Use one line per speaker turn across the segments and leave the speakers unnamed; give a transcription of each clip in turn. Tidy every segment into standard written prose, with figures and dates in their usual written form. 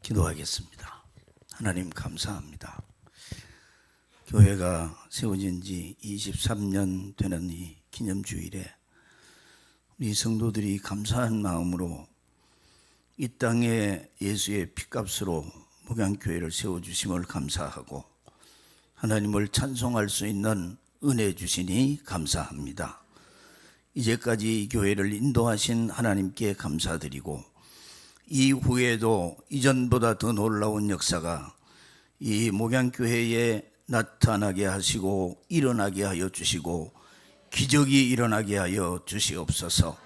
기도하겠습니다. 하나님 감사합니다. 교회가 세워진 지 23년 되는 이 기념주일에 우리 성도들이 감사한 마음으로 이 땅에 예수의 피값으로 목양교회를 세워주심을 감사하고 하나님을 찬송할 수 있는 은혜 주시니 감사합니다. 이제까지 이 교회를 인도하신 하나님께 감사드리고 이후에도 이전보다 더 놀라운 역사가 이 목양교회에 나타나게 하시고 일어나게 하여 주시고 기적이 일어나게 하여 주시옵소서.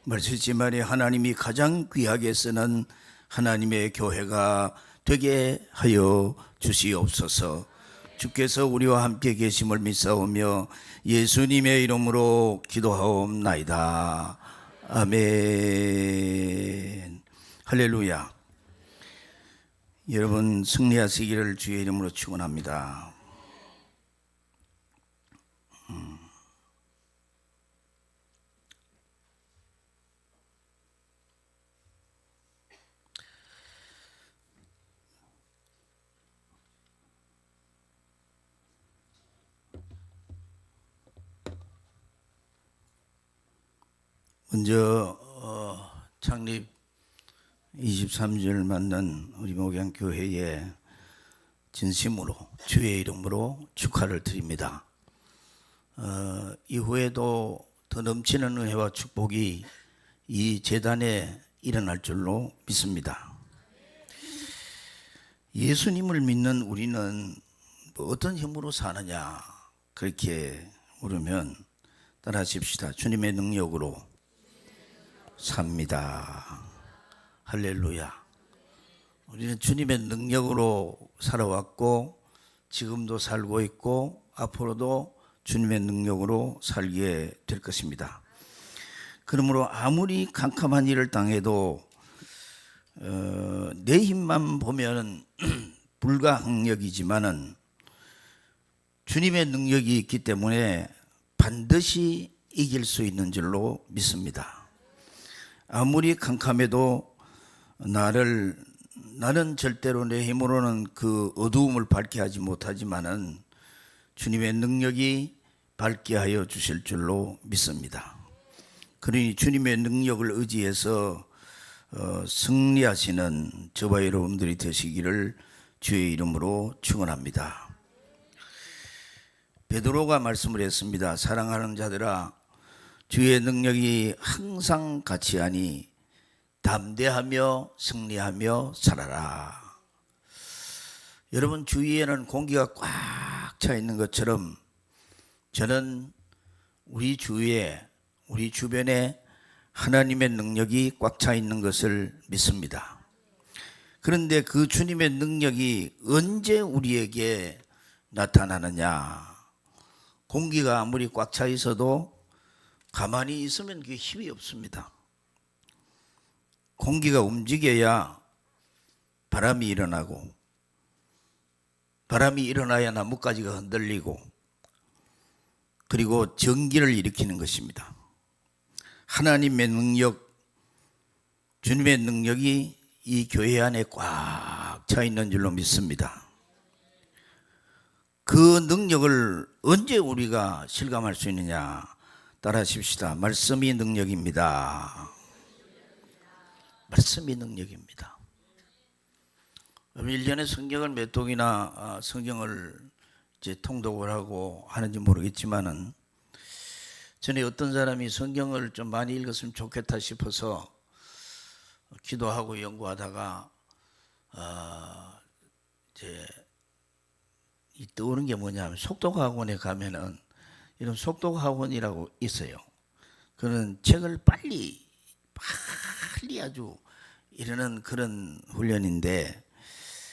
말씀지만에 하나님이 가장 귀하게 쓰는 하나님의 교회가 되게 하여 주시옵소서. 주께서 우리와 함께 계심을 믿사오며 예수님의 이름으로 기도하옵나이다. 아멘. 할렐루야. 여러분 승리하시기를 주의 이름으로 축원합니다. 먼저 창립 23주를 맞는 우리 목양교회에 진심으로 주의 이름으로 축하를 드립니다. 이후에도 더 넘치는 은혜와 축복이 이 재단에 일어날 줄로 믿습니다. 예수님을 믿는 우리는 뭐 어떤 힘으로 사느냐 그렇게 물으면 따라하십시다. 주님의 능력으로 삽니다. 할렐루야. 우리는 주님의 능력으로 살아왔고 지금도 살고 있고 앞으로도 주님의 능력으로 살게 될 것입니다. 그러므로 아무리 캄캄한 일을 당해도 내 힘만 보면 불가항력이지만은 주님의 능력이 있기 때문에 반드시 이길 수 있는 줄로 믿습니다. 아무리 캄캄해도 나는 절대로 내 힘으로는 그 어두움을 밝게 하지 못하지만은 주님의 능력이 밝게 하여 주실 줄로 믿습니다. 그러니 주님의 능력을 의지해서 승리하시는 저와 여러분들이 되시기를 주의 이름으로 축원합니다. 베드로가 말씀을 했습니다. 사랑하는 자들아, 주의 능력이 항상 같이 하니 담대하며 승리하며 살아라. 여러분 주위에는 공기가 꽉 차 있는 것처럼 저는 우리 주위에 우리 주변에 하나님의 능력이 꽉 차 있는 것을 믿습니다. 그런데 그 주님의 능력이 언제 우리에게 나타나느냐? 공기가 아무리 꽉 차 있어도 가만히 있으면 그게 힘이 없습니다. 공기가 움직여야 바람이 일어나고 바람이 일어나야 나뭇가지가 흔들리고 그리고 전기를 일으키는 것입니다. 하나님의 능력, 주님의 능력이 이 교회 안에 꽉 차 있는 줄로 믿습니다. 그 능력을 언제 우리가 실감할 수 있느냐? 따라하십시다. 말씀이 능력입니다. 말씀이 능력입니다. 1년에 성경을 몇 통이나 성경을 이제 통독을 하고 하는지 모르겠지만은 전에 어떤 사람이 성경을 좀 많이 읽었으면 좋겠다 싶어서 기도하고 연구하다가 이제 이 떠오른 게 뭐냐면 속독학원에 가면은 이런 속독학원이라고 있어요. 그는 책을 빨리 아주 이러는 그런 훈련인데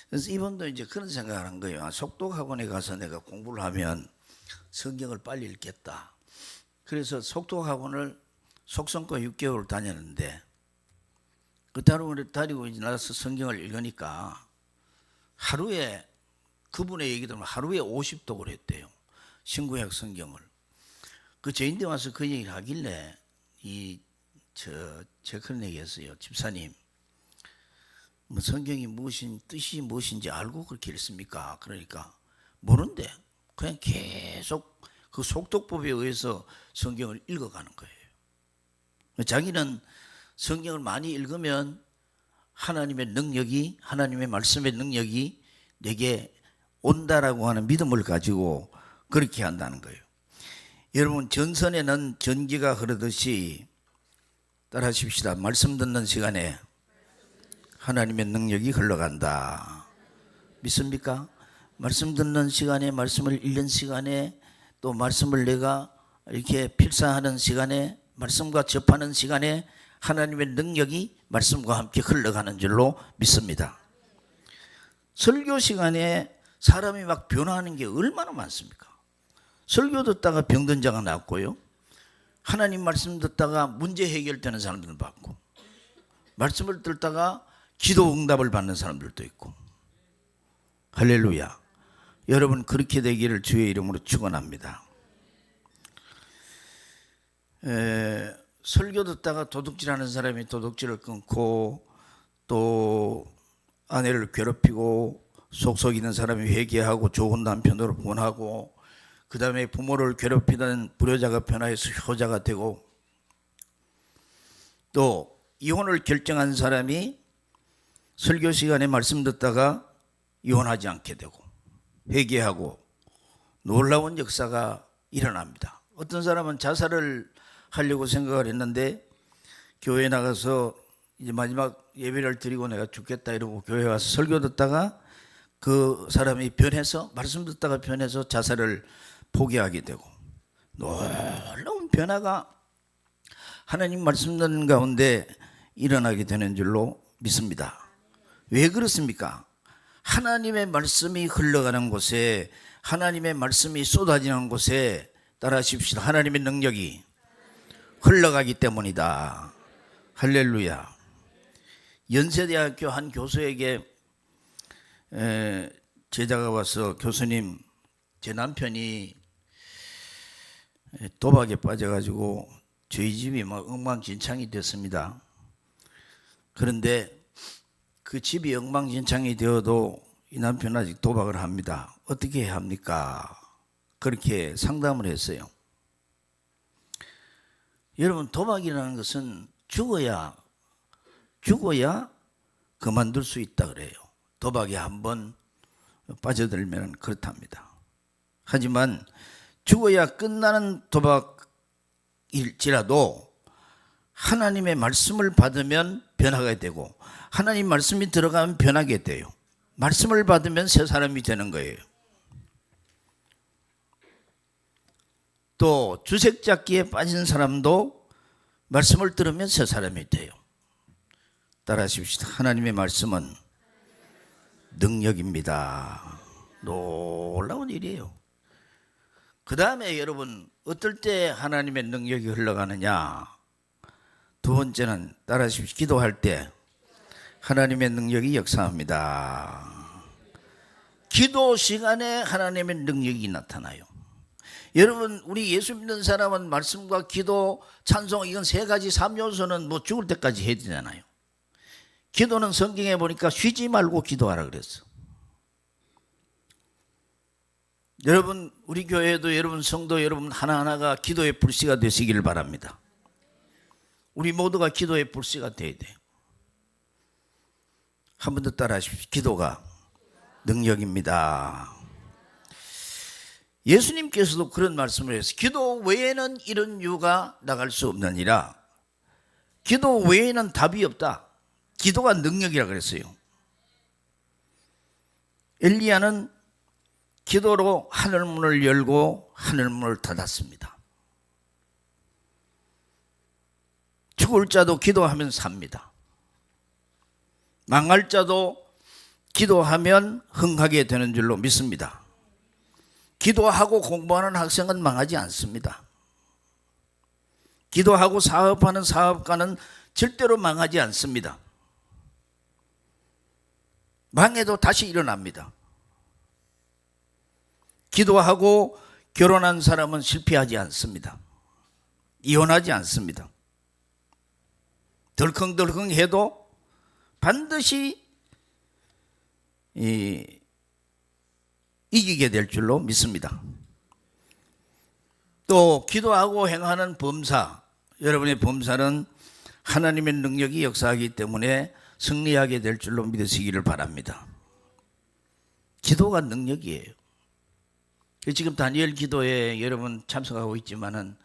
그래서 이분도 이제 그런 생각을 한 거예요. 속독학원에 가서 내가 공부를 하면 성경을 빨리 읽겠다. 그래서 속독학원을 속성과 6개월 다녔는데 그 다니고 이제 나서 성경을 읽으니까 하루에 그분의 얘기 들으면 하루에 50독을 했대요. 신구약 성경을. 그 저인데 와서 그 얘기를 하길래 제가 그런 얘기 했어요. 집사님, 뭐 성경이 무엇인 뜻이 무엇인지 알고 그렇게 읽습니까? 그러니까 모르는데 그냥 계속 그 속독법에 의해서 성경을 읽어가는 거예요. 자기는 성경을 많이 읽으면 하나님의 능력이, 하나님의 말씀의 능력이 내게 온다라고 하는 믿음을 가지고 그렇게 한다는 거예요. 여러분, 전선에는 전기가 흐르듯이 따라 하십시다. 말씀 듣는 시간에 하나님의 능력이 흘러간다. 믿습니까? 말씀 듣는 시간에, 말씀을 읽는 시간에, 또 말씀을 내가 이렇게 필사하는 시간에, 말씀과 접하는 시간에 하나님의 능력이 말씀과 함께 흘러가는 줄로 믿습니다. 설교 시간에 사람이 막 변화하는 게 얼마나 많습니까? 설교 듣다가 병든 자가 낫고요, 하나님 말씀 듣다가 문제 해결되는 사람들을 봤고, 말씀을 듣다가 기도 응답을 받는 사람들도 있고. 할렐루야. 여러분, 그렇게 되기를 주의 이름으로 축원합니다. 설교 듣다가 도둑질하는 사람이 도둑질을 끊고, 또 아내를 괴롭히고 속썩이는 사람이 회개하고 좋은 남편으로 변하고, 그 다음에 부모를 괴롭히던 불효자가 변화해서 효자가 되고, 또 이혼을 결정한 사람이 설교 시간에 말씀 듣다가 이혼하지 않게 되고 회개하고 놀라운 역사가 일어납니다. 어떤 사람은 자살을 하려고 생각을 했는데 교회에 나가서 이제 마지막 예배를 드리고 내가 죽겠다 이러고 교회에 와서 설교 듣다가 그 사람이 변해서, 말씀 듣다가 변해서 자살을 포기하게 되고, 놀라운 변화가 하나님 말씀 듣는 가운데 일어나게 되는 줄로 믿습니다. 왜 그렇습니까? 하나님의 말씀이 흘러가는 곳에, 하나님의 말씀이 쏟아지는 곳에 따라 하십시다. 하나님의 능력이 흘러가기 때문이다. 할렐루야. 연세대학교 한 교수에게 제자가 와서, 교수님, 제 남편이 도박에 빠져가지고 저희 집이 막 엉망진창이 됐습니다. 그런데 그 집이 엉망진창이 되어도 이 남편은 아직 도박을 합니다. 어떻게 해야 합니까? 그렇게 상담을 했어요. 여러분, 도박이라는 것은 죽어야 그만둘 수 있다 그래요. 도박에 한번 빠져들면 그렇답니다. 하지만 죽어야 끝나는 도박일지라도 하나님의 말씀을 받으면 변화가 되고, 하나님 말씀이 들어가면 변하게 돼요. 말씀을 받으면 새 사람이 되는 거예요. 또 주색잡기에 빠진 사람도 말씀을 들으면 새 사람이 돼요. 따라 하십시다. 하나님의 말씀은 능력입니다. 놀라운 일이에요. 그 다음에 여러분, 어떨 때 하나님의 능력이 흘러가느냐? 두 번째는 따라 하십시오. 기도할 때 하나님의 능력이 역사합니다. 기도 시간에 하나님의 능력이 나타나요. 여러분, 우리 예수 믿는 사람은 말씀과 기도, 찬송, 이건 세 가지 3요소는 뭐 죽을 때까지 해야 되잖아요. 기도는 성경에 보니까 쉬지 말고 기도하라 그랬어. 여러분, 우리 교회도 여러분, 성도 여러분 하나하나가 기도의 불씨가 되시기를 바랍니다. 우리 모두가 기도의 불씨가 돼야 돼요. 한 번 더 따라 하십시오. 기도가 능력입니다. 예수님께서도 그런 말씀을 했어요. 기도 외에는 이런 유가 나갈 수 없느니라. 기도 외에는 답이 없다. 기도가 능력이라 그랬어요. 엘리야는 기도로 하늘문을 열고 하늘문을 닫았습니다. 죽을 자도 기도하면 삽니다. 망할 자도 기도하면 흥하게 되는 줄로 믿습니다. 기도하고 공부하는 학생은 망하지 않습니다. 기도하고 사업하는 사업가는 절대로 망하지 않습니다. 망해도 다시 일어납니다. 기도하고 결혼한 사람은 실패하지 않습니다. 이혼하지 않습니다. 덜컹덜컹 해도 반드시 이기게 될 줄로 믿습니다. 또 기도하고 행하는 범사, 여러분의 범사는 하나님의 능력이 역사하기 때문에 승리하게 될 줄로 믿으시기를 바랍니다. 기도가 능력이에요. 지금 다니엘 기도에 여러분 참석하고 있지만은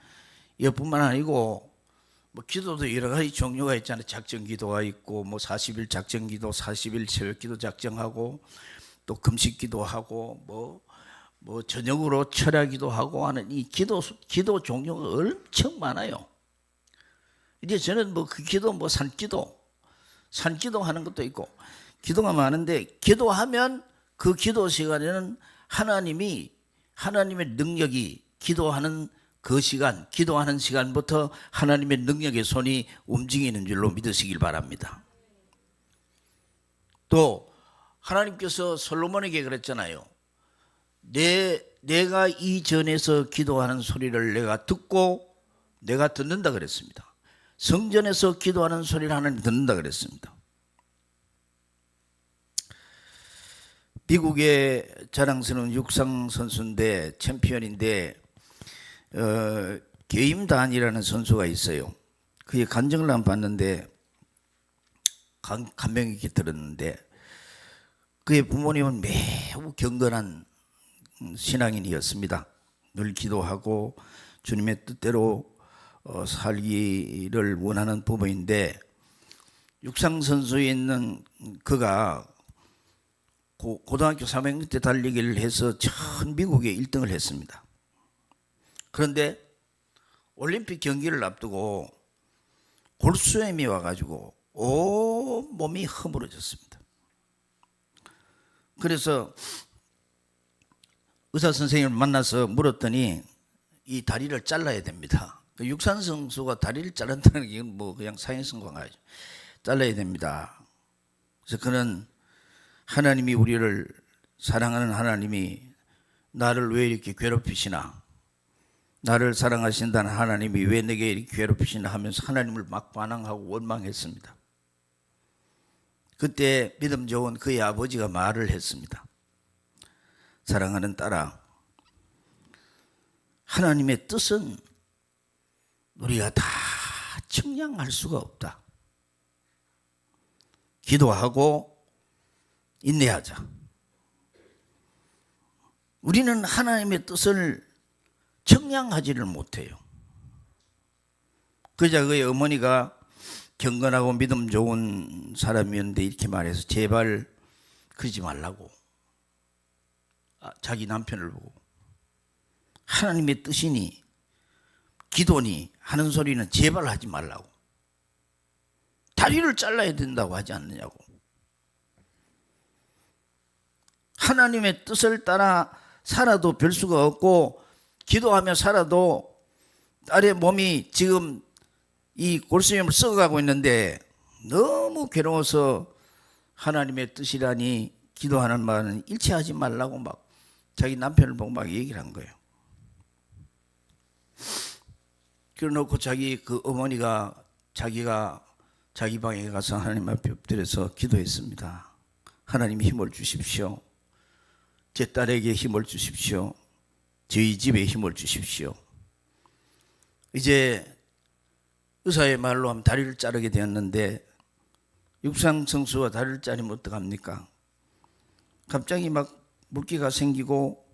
이것뿐만 아니고 뭐 기도도 여러 가지 종류가 있잖아요. 작전 기도가 있고 뭐 40일 작전 기도, 40일 새벽 기도 작정하고 또 금식 기도하고 뭐 저녁으로 철야기도 하고 하는 이 기도 종류가 엄청 많아요. 이제 저는 뭐 그 기도 뭐 산기도 하는 것도 있고 기도가 많은데, 기도하면 그 기도 시간에는 하나님의 능력이 기도하는 그 시간, 기도하는 시간부터 하나님의 능력의 손이 움직이는 줄로 믿으시길 바랍니다. 또 하나님께서 솔로몬에게 그랬잖아요. 내가 이전에서 기도하는 소리를 내가 듣고 내가 듣는다 그랬습니다. 성전에서 기도하는 소리를 하나님 듣는다 그랬습니다. 미국의 자랑스러운 육상 선수인데 챔피언인데 게임단이라는 선수가 있어요. 그의 간증을 한번 봤는데 감명 있게 들었는데, 그의 부모님은 매우 경건한 신앙인이었습니다. 늘 기도하고 주님의 뜻대로 살기를 원하는 부모인데, 육상선수에 있는 그가 고등학교 3학년 때 달리기를 해서 전 미국에 1등을 했습니다. 그런데 올림픽 경기를 앞두고 골수염이 와가지고 온 몸이 허물어졌습니다. 그래서 의사 선생님을 만나서 물었더니 이 다리를 잘라야 됩니다. 육상 선수가 다리를 자른다는 게 뭐 그냥 사행성과가 잘라야 됩니다. 그래서 그는 하나님이 우리를 사랑하는 하나님이 나를 왜 이렇게 괴롭히시나, 나를 사랑하신다는 하나님이 왜 내게 이렇게 괴롭히시나 하면서 하나님을 막 반항하고 원망했습니다. 그때 믿음 좋은 그의 아버지가 말을 했습니다. 사랑하는 딸아, 하나님의 뜻은 우리가 다 측량할 수가 없다. 기도하고 인내하자. 우리는 하나님의 뜻을 측량하지를 못해요. 그러자 그의 어머니가 경건하고 믿음 좋은 사람이었는데 이렇게 말해서 제발 그러지 말라고. 자기 남편을 보고 하나님의 뜻이니 기도니 하는 소리는 제발 하지 말라고. 다리를 잘라야 된다고 하지 않느냐고. 하나님의 뜻을 따라 살아도 별 수가 없고, 기도하며 살아도 딸의 몸이 지금 이 골수염을 썩어가고 있는데 너무 괴로워서 하나님의 뜻이라니 기도하는 말은 일체하지 말라고 막 자기 남편을 보고 막 얘기를 한 거예요. 그래놓고 자기 그 어머니가 자기가 자기 방에 가서 하나님 앞에 엎드려서 기도했습니다. 하나님 힘을 주십시오. 제 딸에게 힘을 주십시오. 저희 집에 힘을 주십시오. 이제 의사의 말로 하면 다리를 자르게 되었는데, 육상 선수가 다리를 자르면 어떡합니까? 갑자기 막 물기가 생기고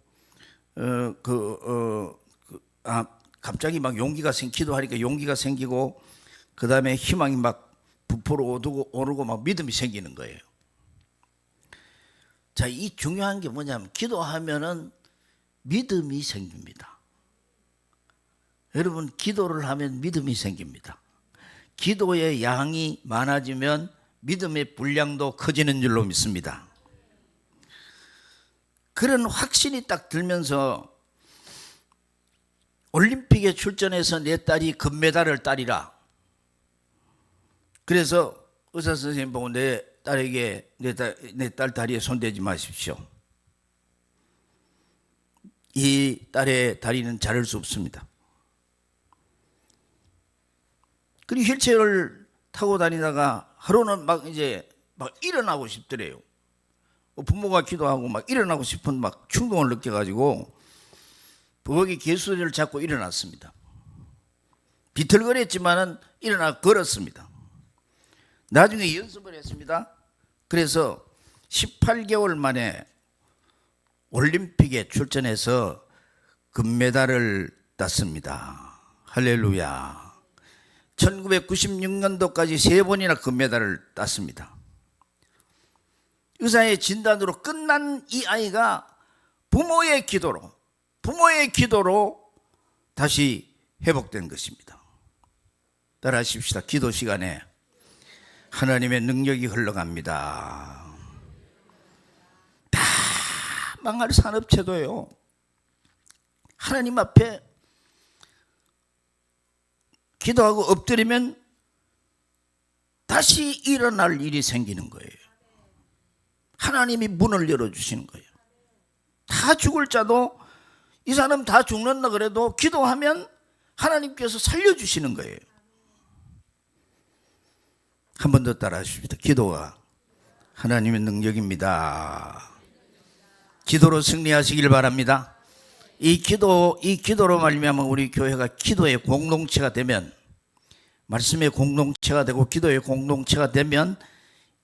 갑자기 막 용기가 기도하니까 용기가 생기고, 그 다음에 희망이 막 부풀어 오르고 막 믿음이 생기는 거예요. 자, 이 중요한 게 뭐냐면 기도하면은 믿음이 생깁니다. 여러분, 기도를 하면 믿음이 생깁니다. 기도의 양이 많아지면 믿음의 분량도 커지는 줄로 믿습니다. 그런 확신이 딱 들면서 올림픽에 출전해서 내 딸이 금메달을 따리라. 그래서 의사 선생님 보고 내 딸에게 내 딸 다리에 손대지 마십시오. 이 딸의 다리는 자를 수 없습니다. 그리고 휠체어를 타고 다니다가 하루는 막 일어나고 싶더래요. 부모가 기도하고 막 일어나고 싶은 막 충동을 느껴가지고 부엌에 개수대를 잡고 일어났습니다. 비틀거렸지만은 일어나 걸었습니다. 나중에 연습을 했습니다. 그래서 18개월 만에 올림픽에 출전해서 금메달을 땄습니다. 할렐루야. 1996년도까지 3번이나 금메달을 땄습니다. 의사의 진단으로 끝난 이 아이가 부모의 기도로 다시 회복된 것입니다. 따라하십시다. 기도 시간에 하나님의 능력이 흘러갑니다. 다 망할 산업체도요, 하나님 앞에 기도하고 엎드리면 다시 일어날 일이 생기는 거예요. 하나님이 문을 열어주시는 거예요. 다 죽을 자도 이 사람 다 죽는다 그래도 기도하면 하나님께서 살려주시는 거예요. 한 번 더 따라 하십시다. 기도가 하나님의 능력입니다. 기도로 승리하시길 바랍니다. 이 기도로 말미암아 우리 교회가 기도의 공동체가 되면, 말씀의 공동체가 되고 기도의 공동체가 되면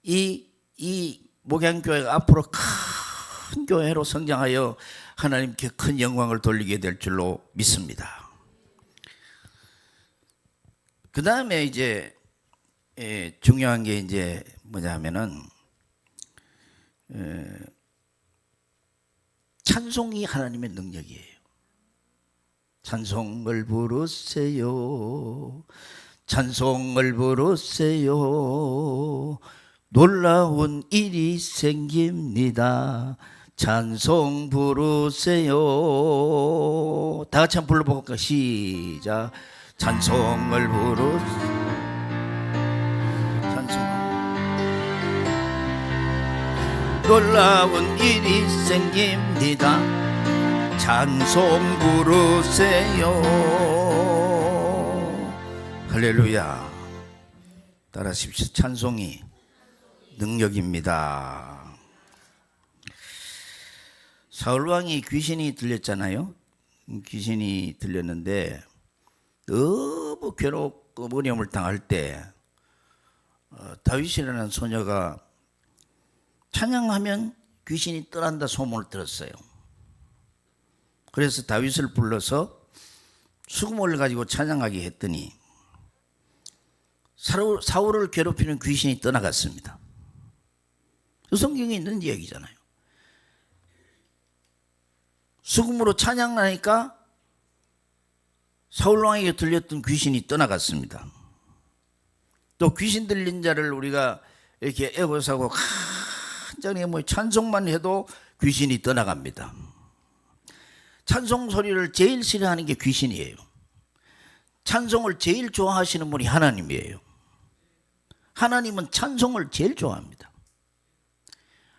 이 목양교회가 앞으로 큰 교회로 성장하여 하나님께 큰 영광을 돌리게 될 줄로 믿습니다. 그 다음에 이제 중요한 게 이제 뭐냐면은 찬송이 하나님의 능력이에요. 찬송을 부르세요. 찬송을 부르세요. 놀라운 일이 생깁니다. 찬송 부르세요. 다 같이 한번 불러볼까요? 시작. 찬송을 부르세요. 놀라운 일이 생깁니다. 찬송 부르세요. 할렐루야. 따라하십시오. 찬송이 능력입니다. 사울왕이 귀신이 들렸잖아요. 귀신이 들렸는데 너무 괴롭고 어려움을 당할 때 다윗이라는 소녀가 찬양하면 귀신이 떠난다 소문을 들었어요. 그래서 다윗을 불러서 수금을 가지고 찬양하게 했더니 사울을 괴롭히는 귀신이 떠나갔습니다. 성경에 있는 이야기잖아요. 수금으로 찬양하니까 사울왕에게 들렸던 귀신이 떠나갔습니다. 또 귀신 들린 자를 우리가 이렇게 애워싸고 간장에 뭐 찬송만 해도 귀신이 떠나갑니다. 찬송 소리를 제일 싫어하는 게 귀신이에요. 찬송을 제일 좋아하시는 분이 하나님이에요. 하나님은 찬송을 제일 좋아합니다.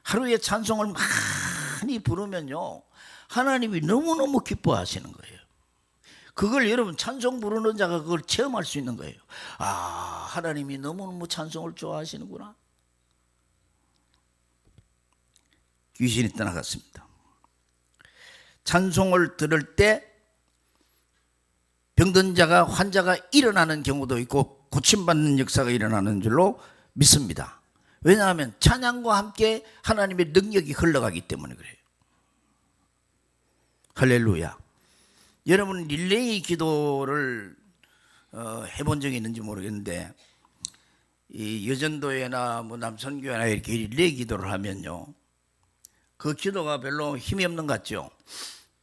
하루에 찬송을 많이 부르면요, 하나님이 너무너무 기뻐하시는 거예요. 그걸 여러분 찬송 부르는 자가 그걸 체험할 수 있는 거예요. 아, 하나님이 너무너무 찬송을 좋아하시는구나. 귀신이 떠나갔습니다. 찬송을 들을 때 병든 자가, 환자가 일어나는 경우도 있고 고침받는 역사가 일어나는 줄로 믿습니다. 왜냐하면 찬양과 함께 하나님의 능력이 흘러가기 때문에 그래요. 할렐루야. 여러분 릴레이 기도를 해본 적이 있는지 모르겠는데, 이 여전도회나 뭐 남선교회나 이렇게 릴레이 기도를 하면요, 그 기도가 별로 힘이 없는 것 같죠.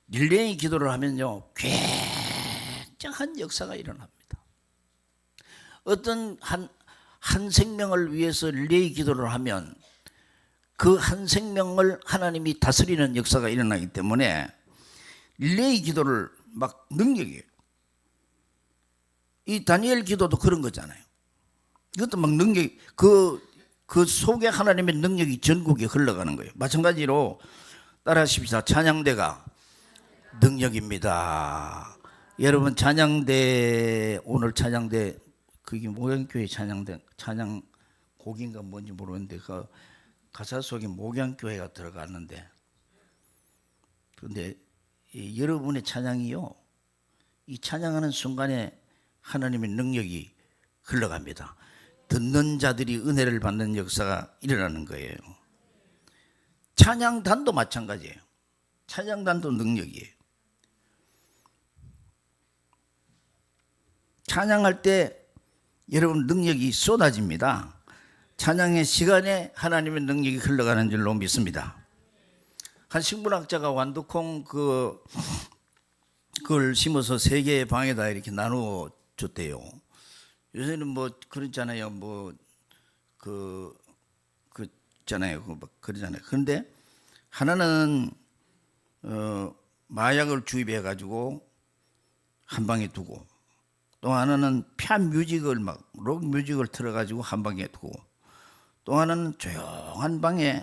릴레이 기도를 하면요, 굉장한 역사가 일어납니다. 어떤 한 생명을 위해서 릴레이 기도를 하면 그 한 생명을 하나님이 다스리는 역사가 일어나기 때문에 릴레이 기도를 막 능력이에요. 이 다니엘 기도도 그런 거잖아요. 이것도 막 능력이, 그 속에 하나님의 능력이 전국에 흘러가는 거예요. 마찬가지로 따라하십시다. 찬양대가 능력입니다. 여러분 찬양대, 오늘 찬양대, 그게 모양교회 찬양대, 찬양 곡인가 뭔지 모르겠는데 그 가사 속에 목양교회가 들어갔는데, 그런데 여러분의 찬양이요, 이 찬양하는 순간에 하나님의 능력이 흘러갑니다. 듣는 자들이 은혜를 받는 역사가 일어나는 거예요. 찬양단도 마찬가지예요. 찬양단도 능력이에요. 찬양할 때 여러분 능력이 쏟아집니다. 찬양의 시간에 하나님의 능력이 흘러가는 줄로 믿습니다. 한 식물학자가 완두콩 그걸 심어서 3개의 방에다 이렇게 나누어 줬대요. 요새는 뭐 그렇잖아요. 있잖아요. 그러잖아요. 그런데 하나는 마약을 주입해 가지고 한 방에 두고, 또 하나는 피아노 뮤직을 록 뮤직을 틀어 가지고 한 방에 두고, 또 하나는 조용한 방에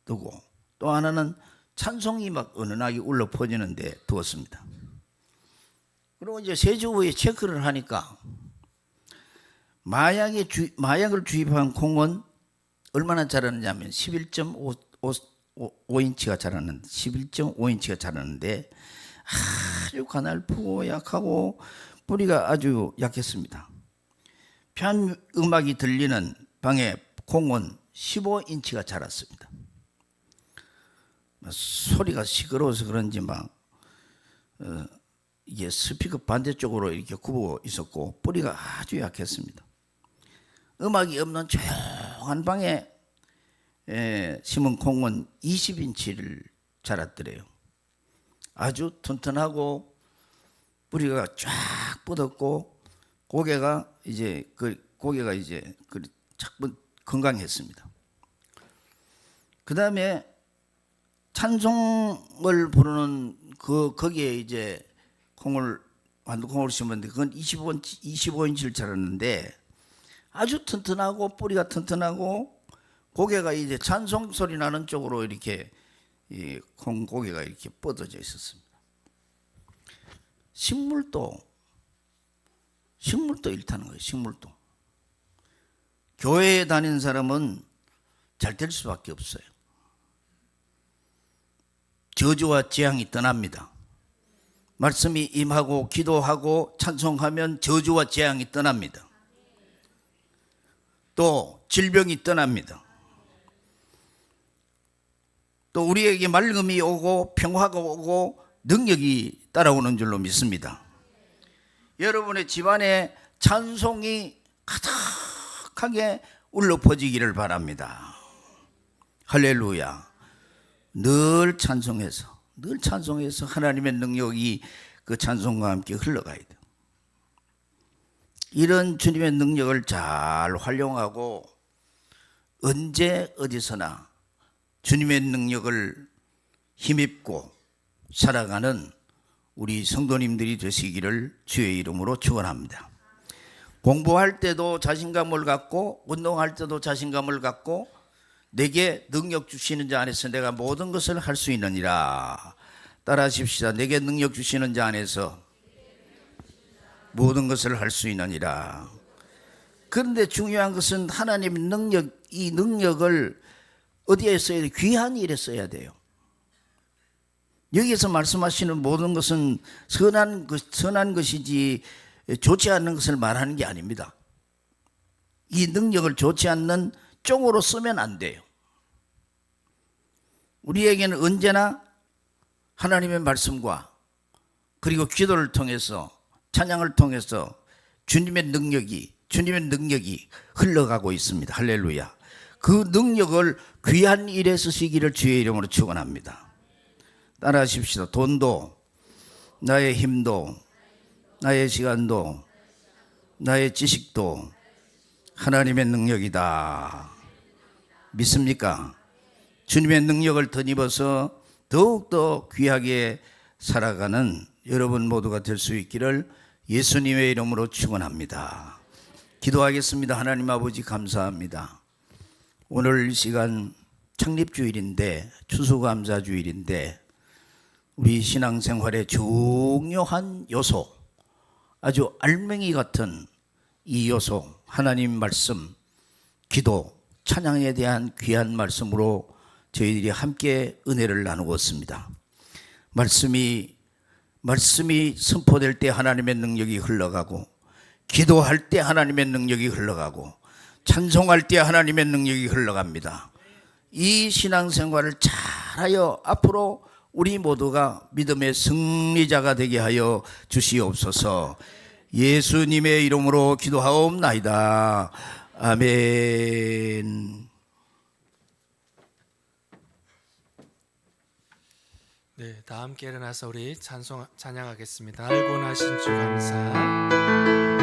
두고, 또 하나는 찬송이 은은하게 울려 퍼지는데 두었습니다. 그리고 이제 3주 후에 체크를 하니까 마약을 주입한 콩은 얼마나 자랐느냐면 11.5인치가 자랐는데, 11.5인치가 자랐는데 아주 가늘고 약하고 뿌리가 아주 약했습니다. 피아노 음악이 들리는 방에 콩은 15인치가 자랐습니다. 소리가 시끄러워서 그런지 이게 스피커 반대쪽으로 이렇게 굽어 있었고 뿌리가 아주 약했습니다. 음악이 없는 조용한 방에 심은 콩은 20인치를 자랐더래요. 아주 튼튼하고 뿌리가 쫙 뻗었고 고개가 이제 건강했습니다. 그 다음에 찬송을 부르는 거기에 이제 완두콩을 심었는데 그건 25인치를 자랐는데 아주 튼튼하고 뿌리가 튼튼하고 고개가 이제 찬송 소리 나는 쪽으로 이렇게 콩 고개가 이렇게 뻗어져 있었습니다. 식물도 일타는 거예요. 식물도. 교회에 다니는 사람은 잘 될 수밖에 없어요. 저주와 재앙이 떠납니다. 말씀이 임하고 기도하고 찬송하면 저주와 재앙이 떠납니다. 또 질병이 떠납니다. 또 우리에게 맑음이 오고 평화가 오고 능력이 따라오는 줄로 믿습니다. 여러분의 집안에 찬송이 가득하게 울려 퍼지기를 바랍니다. 할렐루야. 늘 찬송해서 하나님의 능력이 그 찬송과 함께 흘러가야 돼요. 이런 주님의 능력을 잘 활용하고 언제 어디서나 주님의 능력을 힘입고 살아가는 우리 성도님들이 되시기를 주의 이름으로 축원합니다. 공부할 때도 자신감을 갖고 운동할 때도 자신감을 갖고 내게 능력 주시는 자 안에서 내가 모든 것을 할 수 있느니라. 따라하십시다. 내게 능력 주시는 자 안에서 모든 것을 할 수 있느니라. 그런데 중요한 것은 하나님의 능력, 이 능력을 어디에 써야 돼요? 귀한 일에 써야 돼요. 여기에서 말씀하시는 모든 것은 선한 것이지 좋지 않는 것을 말하는 게 아닙니다. 이 능력을 좋지 않는 쪽으로 쓰면 안 돼요. 우리에게는 언제나 하나님의 말씀과 그리고 기도를 통해서 찬양을 통해서 주님의 능력이 흘러가고 있습니다. 할렐루야. 그 능력을 귀한 일에 쓰시기를 주의 이름으로 축원합니다. 따라하십시다. 돈도 나의 힘도 나의 시간도 나의 지식도 하나님의 능력이다. 믿습니까? 주님의 능력을 덧입어서 더욱더 귀하게 살아가는 여러분 모두가 될 수 있기를 예수님의 이름으로 축원합니다. 기도하겠습니다. 하나님 아버지 감사합니다. 오늘 이 시간 창립주일인데 추수감사주일인데 우리 신앙생활의 중요한 요소, 아주 알맹이 같은 이 요소, 하나님 말씀, 기도, 찬양에 대한 귀한 말씀으로 저희들이 함께 은혜를 나누고 있습니다. 말씀이 선포될 때 하나님의 능력이 흘러가고, 기도할 때 하나님의 능력이 흘러가고, 찬송할 때 하나님의 능력이 흘러갑니다. 이 신앙생활을 잘하여 앞으로 우리 모두가 믿음의 승리자가 되게 하여 주시옵소서. 예수님의 이름으로 기도하옵나이다. 아멘.
네, 다 함께 일어나서 우리 찬양하겠습니다. 알고 나신 주 감사.